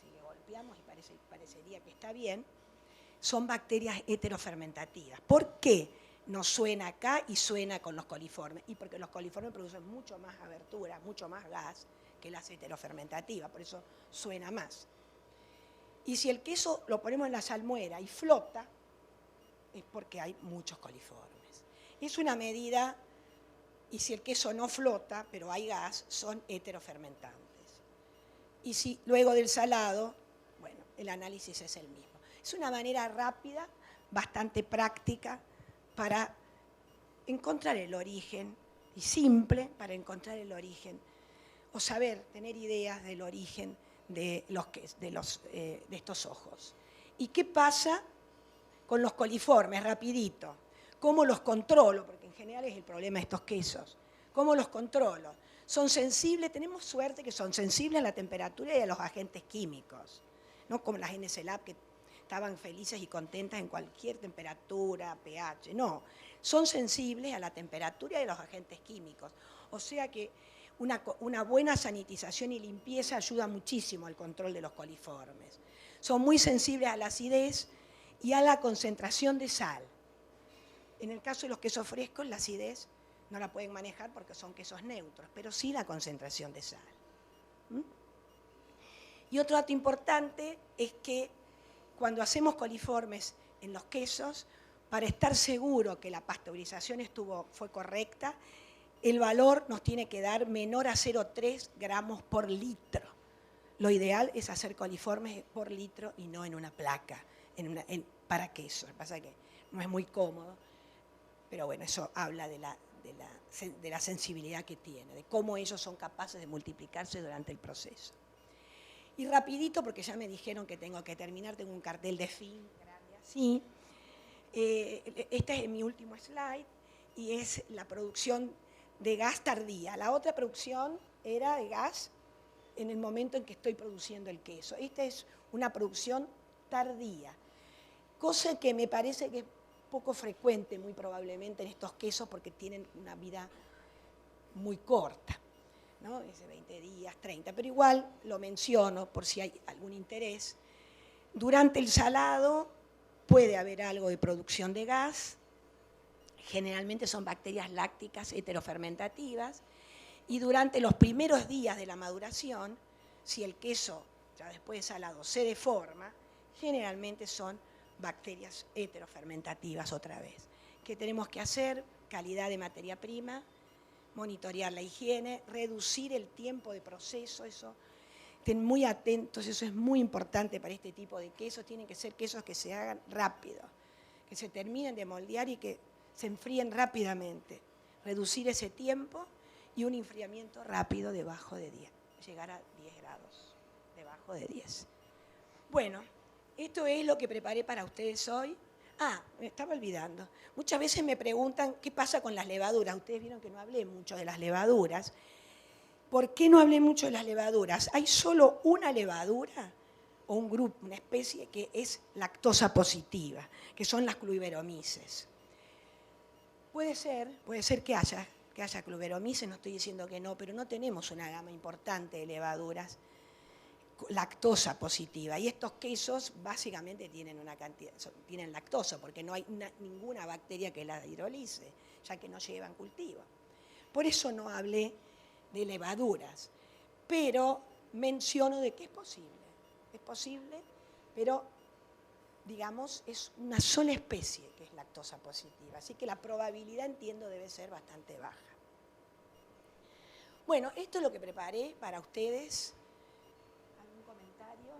si le golpeamos y parecería que está bien, son bacterias heterofermentativas. ¿Por qué no suena acá y suena con los coliformes? Y porque los coliformes producen mucho más abertura, mucho más gas que las heterofermentativas, por eso suena más. Y si el queso lo ponemos en la salmuera y flota, es porque hay muchos coliformes. Es una medida, y si el queso no flota, pero hay gas, son heterofermentantes. Y si luego del salado, bueno, el análisis es el mismo. Es una manera rápida, bastante práctica, para encontrar el origen, y simple para encontrar el origen, o saber, tener ideas del origen de estos ojos. ¿Y qué pasa con los coliformes? Rapidito. ¿Cómo los controlo? Porque en general es el problema de estos quesos. ¿Cómo los controlo? Son sensibles, tenemos suerte que son sensibles a la temperatura y a los agentes químicos, no como las NSLab que estaban felices y contentas en cualquier temperatura, pH, no, son sensibles a la temperatura y a los agentes químicos. O sea que una buena sanitización y limpieza ayuda muchísimo al control de los coliformes. Son muy sensibles a la acidez y a la concentración de sal. En el caso de los quesos frescos, la acidez no la pueden manejar porque son quesos neutros, pero sí la concentración de sal. Y otro dato importante es que cuando hacemos coliformes en los quesos, para estar seguro que la pasteurización fue correcta, el valor nos tiene que dar menor a 0,3 gramos por litro. Lo ideal es hacer coliformes por litro y no en una placa, para quesos. Lo que pasa es que no es muy cómodo, pero bueno, eso habla de la sensibilidad que tiene, de cómo ellos son capaces de multiplicarse durante el proceso. Y rapidito, porque ya me dijeron que tengo que terminar, tengo un cartel de fin grande así. Este es mi último slide y es la producción de gas tardía. La otra producción era de gas en el momento en que estoy produciendo el queso. Esta es una producción tardía, cosa que me parece que es poco frecuente muy probablemente en estos quesos porque tienen una vida muy corta, ¿no? Es de 20 días, 30, pero igual lo menciono por si hay algún interés. Durante el salado puede haber algo de producción de gas, generalmente son bacterias lácticas heterofermentativas, y durante los primeros días de la maduración, si el queso ya después de salado se deforma, generalmente son bacterias heterofermentativas otra vez. ¿Qué tenemos que hacer? Calidad de materia prima, monitorear la higiene, reducir el tiempo de proceso, eso, estén muy atentos, eso es muy importante para este tipo de quesos, tienen que ser quesos que se hagan rápido, que se terminen de moldear y que se enfríen rápidamente, reducir ese tiempo y un enfriamiento rápido debajo de 10, llegar a 10 grados, debajo de 10. Bueno, esto es lo que preparé para ustedes hoy. Me estaba olvidando. Muchas veces me preguntan qué pasa con las levaduras. Ustedes vieron que no hablé mucho de las levaduras. ¿Por qué no hablé mucho de las levaduras? Hay solo una levadura o un grupo, una especie que es lactosa positiva, que son las Cluiberomyces. Puede ser que haya Cluiberomyces, no estoy diciendo que no, pero no tenemos una gama importante de levaduras lactosa positiva. Y estos quesos básicamente tienen lactosa, porque no hay ninguna bacteria que la hidrolice, ya que no llevan cultivo. Por eso no hablé de levaduras, pero menciono de que es posible, pero digamos es una sola especie que es lactosa positiva, así que la probabilidad, entiendo, debe ser bastante baja. Bueno, esto es lo que preparé para ustedes. ¿Algún comentario?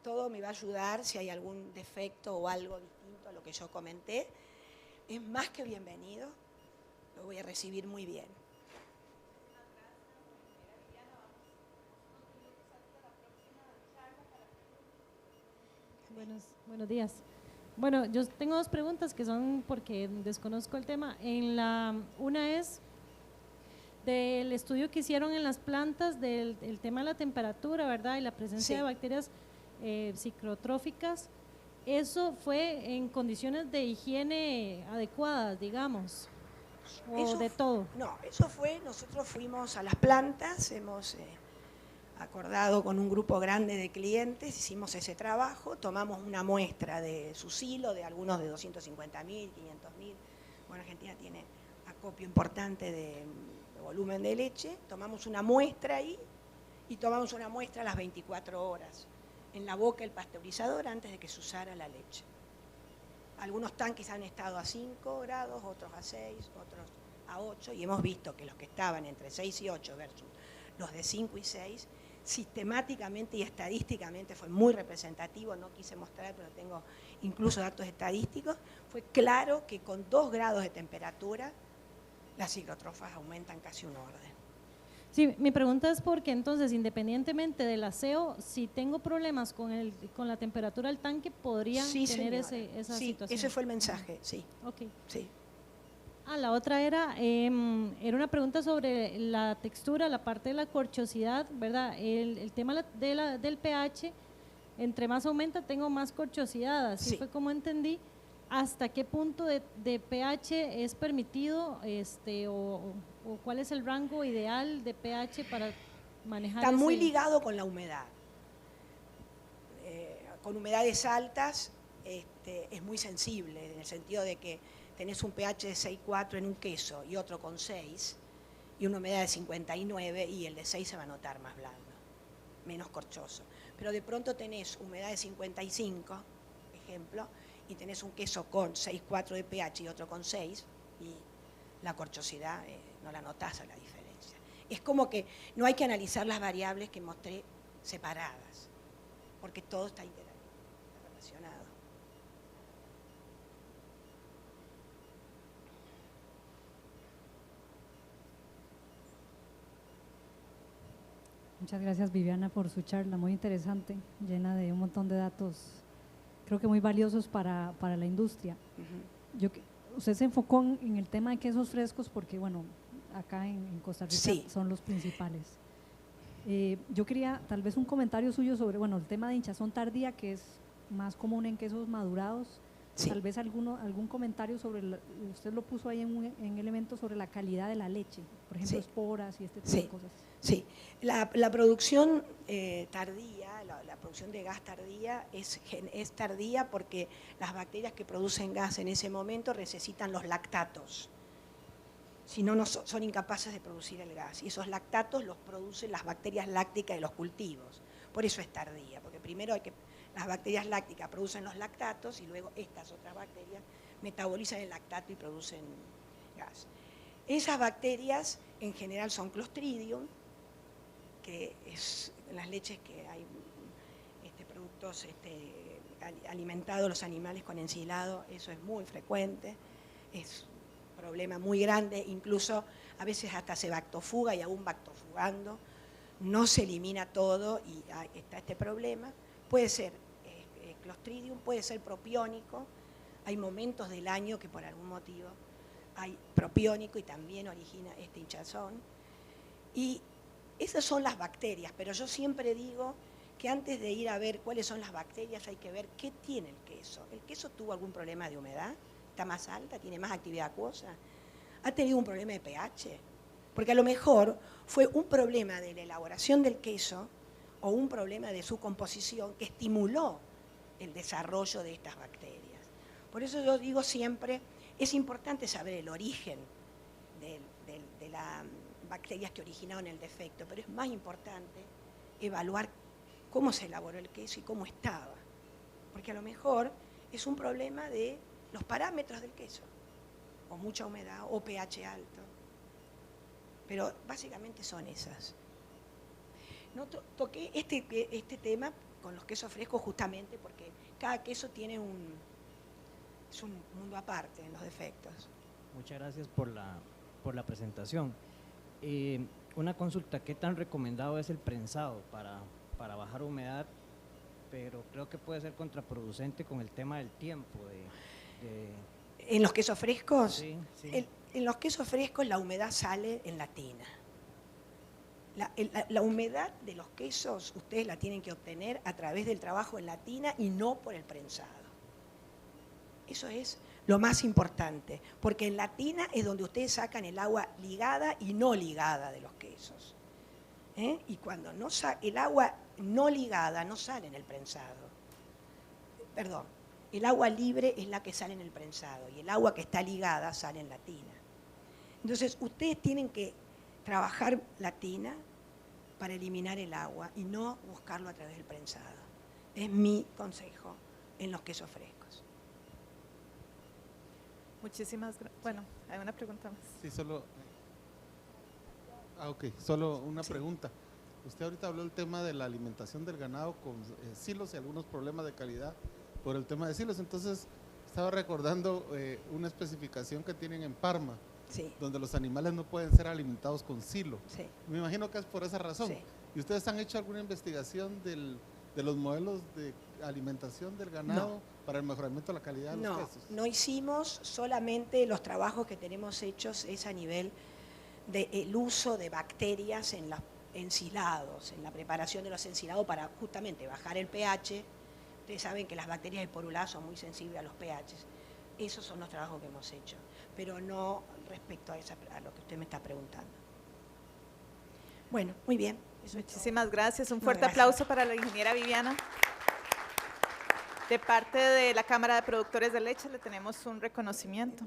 Todo me va a ayudar si hay algún defecto o algo distinto a lo que yo comenté. Es más que bienvenido, lo voy a recibir muy bien. Buenos días. Bueno, yo tengo dos preguntas que son porque desconozco el tema. Una es del estudio que hicieron en las plantas del tema de la temperatura, ¿verdad? Y la presencia de bacterias ciclotróficas. ¿Eso fue en condiciones de higiene adecuadas, digamos? ¿O de todo? No, eso fue, nosotros fuimos a las plantas, hemos acordado con un grupo grande de clientes, hicimos ese trabajo, tomamos una muestra de sucilo, de algunos de 250.000, 500.000. Bueno, Argentina tiene acopio importante de volumen de leche, tomamos una muestra ahí y tomamos una muestra a las 24 horas en la boca del pasteurizador antes de que se usara la leche. Algunos tanques han estado a 5 grados, otros a 6, otros a 8, y hemos visto que los que estaban entre 6 y 8 versus los de 5 y 6, sistemáticamente y estadísticamente fue muy representativo, no quise mostrar, pero tengo incluso datos estadísticos, fue claro que con 2 grados de temperatura las ciclotrofas aumentan casi un orden. Sí, mi pregunta es porque entonces, independientemente del aseo, si tengo problemas con la temperatura del tanque, podría Sí, tener señora. esa Sí, situación. ese fue el mensaje, sí, Ok. sí. La otra era una pregunta sobre la textura, la parte de la corchosidad, ¿verdad? El tema del pH, entre más aumenta, tengo más corchosidad, así Sí. fue como entendí. ¿Hasta qué punto de pH es permitido o cuál es el rango ideal de pH para manejar Está muy ese? ligado con la humedad. Con humedades altas es muy sensible, en el sentido de que tenés un pH de 6,4 en un queso y otro con 6, y una humedad de 59, y el de 6 se va a notar más blando, menos corchoso. Pero de pronto tenés humedad de 55, ejemplo, y tenés un queso con 6,4 de pH y otro con 6, y la corchosidad no la notás a la diferencia. Es como que no hay que analizar las variables que mostré separadas, porque todo está relacionado. Muchas gracias, Viviana, por su charla, muy interesante, llena de un montón de datos, creo que muy valiosos para la industria. Usted se enfocó en el tema de quesos frescos porque, bueno, acá en Costa Rica Sí. son los principales. Yo quería tal vez un comentario suyo sobre, bueno, el tema de hinchazón tardía, que es más común en quesos madurados. Sí. Tal vez algún comentario sobre, usted lo puso ahí en elementos sobre la calidad de la leche, por ejemplo, Sí. esporas y este tipo Sí. de cosas. Sí, la producción tardía, la producción de gas tardía es tardía porque las bacterias que producen gas en ese momento necesitan los lactatos. Si no, son incapaces de producir el gas. Y esos lactatos los producen las bacterias lácticas de los cultivos. Por eso es tardía, porque primero las bacterias lácticas producen los lactatos y luego estas otras bacterias metabolizan el lactato y producen gas. Esas bacterias en general son Clostridium, que es en las leches que hay productos alimentados los animales con ensilado, eso es muy frecuente, es un problema muy grande, incluso a veces hasta se bactofuga y aún bactofugando, no se elimina todo y está este problema. Puede ser Clostridium, puede ser propiónico, hay momentos del año que por algún motivo hay propiónico y también origina este hinchazón. Y esas son las bacterias, pero yo siempre digo que antes de ir a ver cuáles son las bacterias hay que ver qué tiene el queso. ¿El queso tuvo algún problema de humedad? ¿Está más alta? ¿Tiene más actividad acuosa? ¿Ha tenido un problema de pH? Porque a lo mejor fue un problema de la elaboración del queso o un problema de su composición que estimuló el desarrollo de estas bacterias. Por eso yo digo siempre, es importante saber el origen de las bacterias que originaron el defecto, pero es más importante evaluar cómo se elaboró el queso y cómo estaba, porque a lo mejor es un problema de los parámetros del queso, o mucha humedad, o pH alto, pero básicamente son esas. No toqué este tema con los quesos frescos justamente porque cada queso tiene es un mundo aparte en los defectos. Muchas gracias por la presentación. Una consulta, ¿qué tan recomendado es el prensado para bajar humedad? Pero creo que puede ser contraproducente con el tema del tiempo. ¿En los quesos frescos? Sí, sí. En los quesos frescos la humedad sale en la tina. La humedad de los quesos ustedes la tienen que obtener a través del trabajo en la tina y no por el prensado. Eso es lo más importante, porque en la tina es donde ustedes sacan el agua ligada y no ligada de los quesos. Y cuando el agua no ligada no sale en el prensado. Perdón, el agua libre es la que sale en el prensado y el agua que está ligada sale en la tina. Entonces, ustedes tienen que trabajar la tina para eliminar el agua y no buscarlo a través del prensado. Es mi consejo en los quesos frescos. Muchísimas gracias. Bueno, hay una pregunta más. Sí, solo una pregunta. Usted ahorita habló del tema de la alimentación del ganado con silos y algunos problemas de calidad por el tema de silos. Entonces, estaba recordando una especificación que tienen en Parma, Sí. donde los animales no pueden ser alimentados con silo. Sí. Me imagino que es por esa razón. Sí. ¿Y ustedes han hecho alguna investigación de los modelos de alimentación del ganado para el mejoramiento de la calidad de los quesos? No hicimos, solamente los trabajos que tenemos hechos es a nivel del uso de bacterias en los ensilados, en la preparación de los ensilados para justamente bajar el pH. Ustedes saben que las bacterias del porulá son muy sensibles a los pH. Esos son los trabajos que hemos hecho, pero no respecto a lo que usted me está preguntando. Bueno, muy bien. Eso es todo. Muchísimas gracias. Un No, fuerte gracias. aplauso para la ingeniera Viviana. De parte de la Cámara de Productores de Leche le tenemos un reconocimiento.